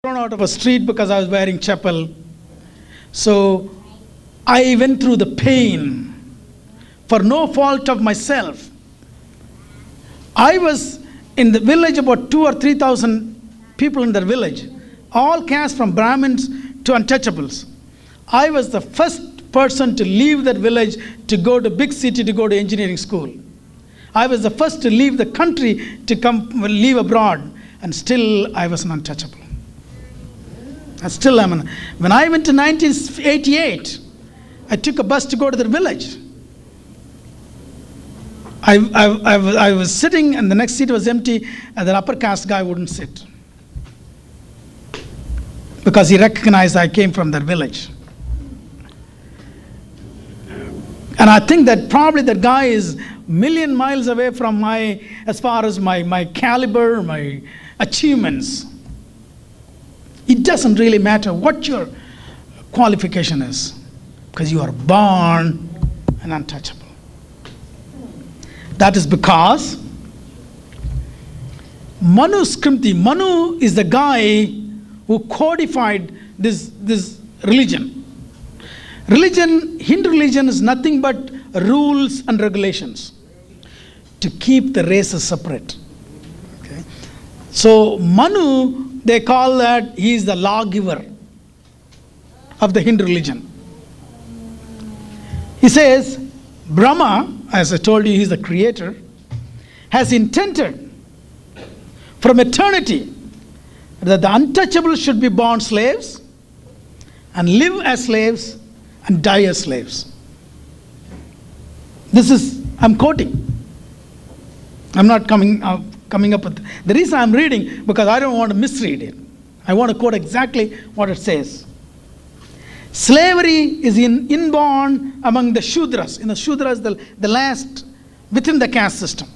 thrown out of a street because I was wearing chapel. So I went through the pain for no fault of myself. I was in the village, about 2,000 or 3,000 people in the village, all caste from Brahmins to Untouchables. I was the first person to leave that village to go to big city to go to engineering school. I was the first to leave the country to leave abroad, and still I was an untouchable. And still am. When I went to 1988, I took a bus to go to the village. I was sitting and the next seat was empty, and the upper caste guy wouldn't sit because he recognized I came from that village. And I think that probably that guy is a million miles away from as far as my caliber, my achievements. It doesn't really matter what your qualification is, because you are born an untouchable. That is because Manu is the guy who codified this religion. Hindu religion is nothing but rules and regulations to keep the races separate. Okay? So Manu, they call that he is the lawgiver of the Hindu religion. He says, Brahma, as I told you, he is the creator, has intended from eternity that the untouchables should be born slaves and live as slaves and die as slaves. This is, I'm quoting. I'm not coming up with, the reason I'm reading, because I don't want to misread it. I want to quote exactly what it says. Slavery is inborn among the Shudras. The Shudras, the last within the caste system.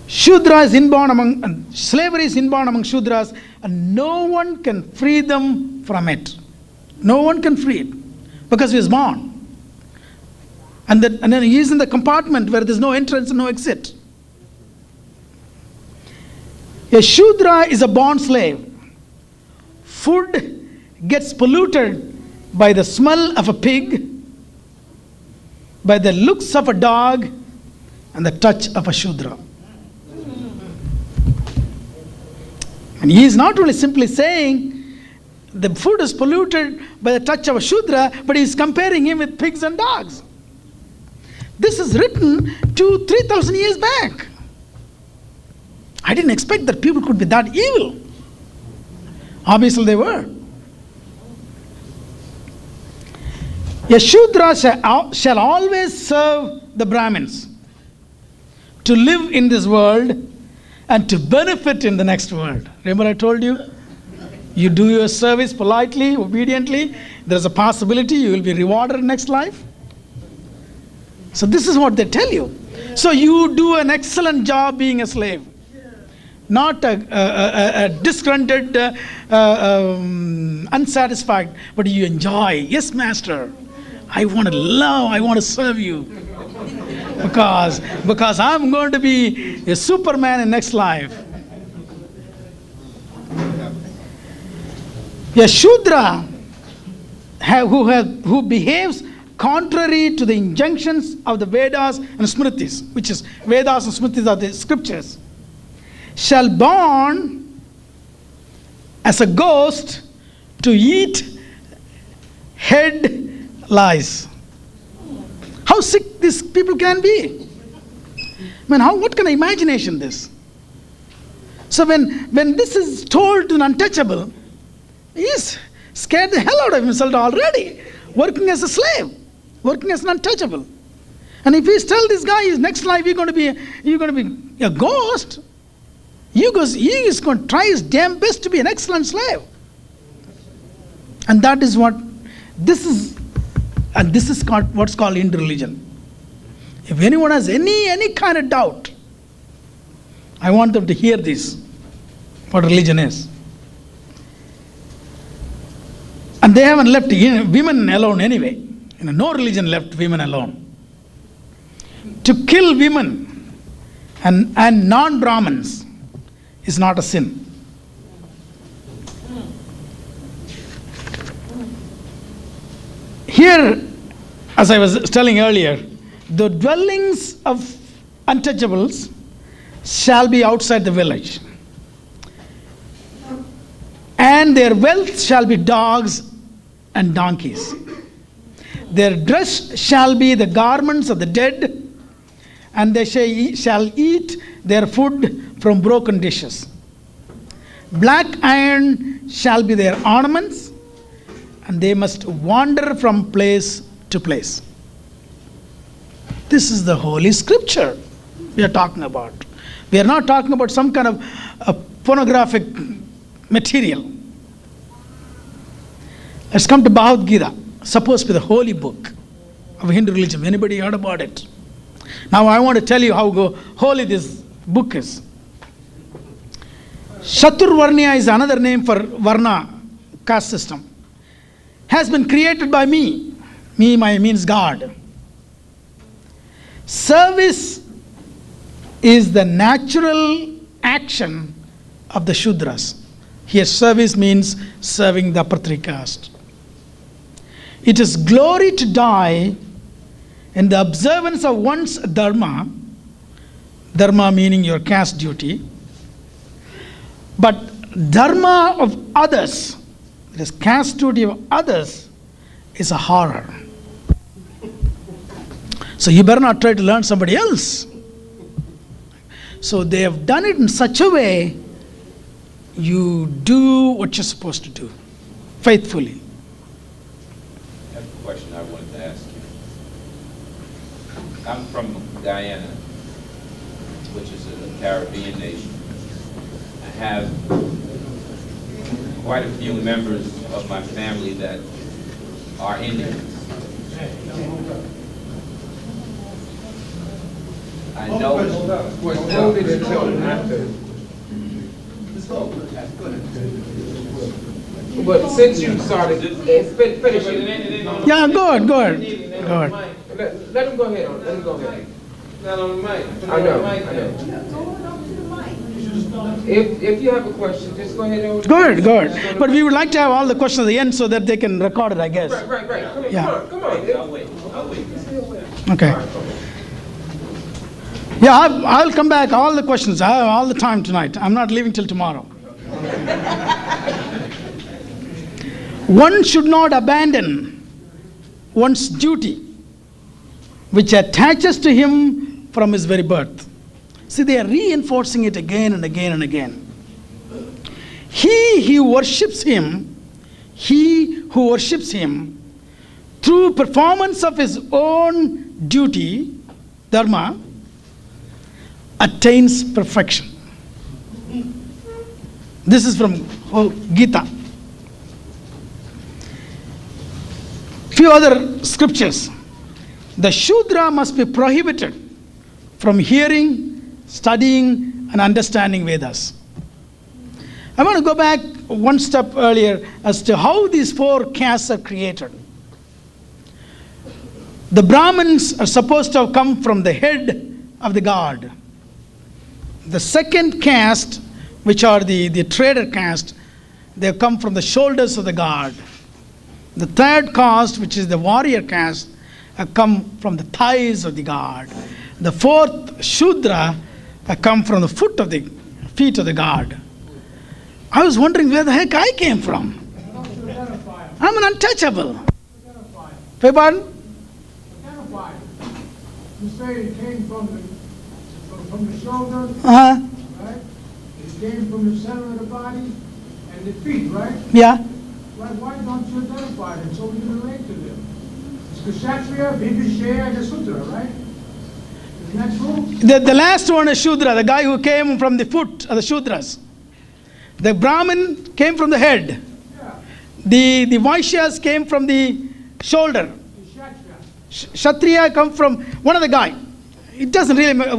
Slavery is inborn among Shudras, and no one can free them from it. No one can free it because he was born. And then he is in the compartment where there's no entrance and no exit. A Shudra is a born slave. Food gets polluted by the smell of a pig, by the looks of a dog, and the touch of a Shudra. And he is not only simply saying the food is polluted by the touch of a Shudra, but he is comparing him with pigs and dogs. This is written 2,000-3,000 years back. I didn't expect that people could be that evil. Obviously they were. A Shudra shall always serve the Brahmins, to live in this world and to benefit in the next world. Remember I told you? You do your service politely, obediently, there's a possibility you will be rewarded in next life. So this is what they tell you. So you do an excellent job being a slave. Not a disgruntled, unsatisfied, but you enjoy. Yes, master. I want to love, I want to serve you. Because I'm going to be a Superman in next life. A Shudra who behaves contrary to the injunctions of the Vedas and Smritis, which is Vedas and Smritis are the scriptures, shall born as a ghost to eat head lice. How sick these people can be. I mean, what kind of imagination this? So when this is told to an untouchable, he's scared the hell out of himself already, working as a slave, working as an untouchable. And if he's tell this guy his next life you're going to be a ghost, he is going to try his damn best to be an excellent slave. And that is what this is, and this is what's called Hindu religion. If anyone has any kind of doubt, I want them to hear this, what religion is. And they haven't left women alone anyway. No religion left women alone. To kill women and non-Brahmins is not a sin. Here, as I was telling earlier, the dwellings of untouchables shall be outside the village, and their wealth shall be dogs and donkeys. Their dress shall be the garments of the dead, and they shall eat their food from broken dishes. Black iron shall be their ornaments, and they must wander from place to place. This is the Holy Scripture we are talking about. We are not talking about some kind of pornographic material. Let's come to Bhagavad Gita, supposed to be the holy book of Hindu religion. Anybody heard about it? Now I want to tell you how holy this book is. Chaturvarnya is another name for Varna caste system. Has been created by me. Me means God. Service is the natural action of the Shudras. Here service means serving the upper three caste. It is glory to die in the observance of one's dharma, dharma meaning your caste duty, but dharma of others, that is caste duty of others, is a horror. So you better not try to learn somebody else. So they have done it in such a way you do what you're supposed to do, faithfully. I have a question I wanted to ask you. I'm from Guyana, which is a Caribbean nation. I have quite a few members of my family that are Indians. I know. But since you started, finish it. Yeah, go ahead. Let him go ahead. Let him go ahead. Not on the mic. I know. If you have a question, just go ahead and... Go ahead. But we would like to have all the questions at the end so that they can record it, I guess. Right. Come on. I'll wait. Okay. Yeah, I'll come back. All the questions. I have all the time tonight. I'm not leaving till tomorrow. One should not abandon one's duty, which attaches to him from his very birth. See, they are reinforcing it again and again and again. He who worships him through performance of his own duty, dharma, attains perfection. This is from Gita. Few other scriptures. The Shudra must be prohibited from hearing, studying, and understanding Vedas. I want to go back one step earlier as to how these four castes are created. The Brahmins are supposed to have come from the head of the god. The second caste, which are the trader caste, they have come from the shoulders of the god. The third caste, which is the warrior caste, have come from the thighs of the god. The fourth Shudra have come from the feet of the god. I was wondering where the heck I came from. I'm an untouchable. Beg pardon? You say it came from the shoulder, Uh-huh. right? It came from the center of the body and the feet, right? Yeah. Why don't you identify them so we can relate to them? It's Kshatriya, Vibhishya, and the Sutra, right? Isn't that true? The last one is Shudra, the guy who came from the foot of the Shudras. The Brahmin came from the head. Yeah. The Vaishyas came from the shoulder. The Kshatriya. Kshatriya come from one of the guy. It doesn't really matter.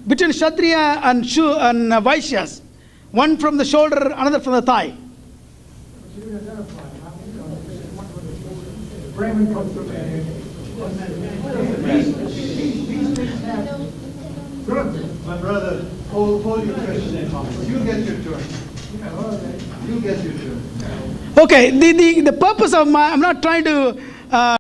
Between Kshatriya and Vaishyas, one from the shoulder, another from the thigh. But you didn't identify them. Brahmin comes from the head. These things have Good. My brother, hold your question. You get your turn. Yeah, all right. You get your turn. Okay, the purpose of I'm not trying to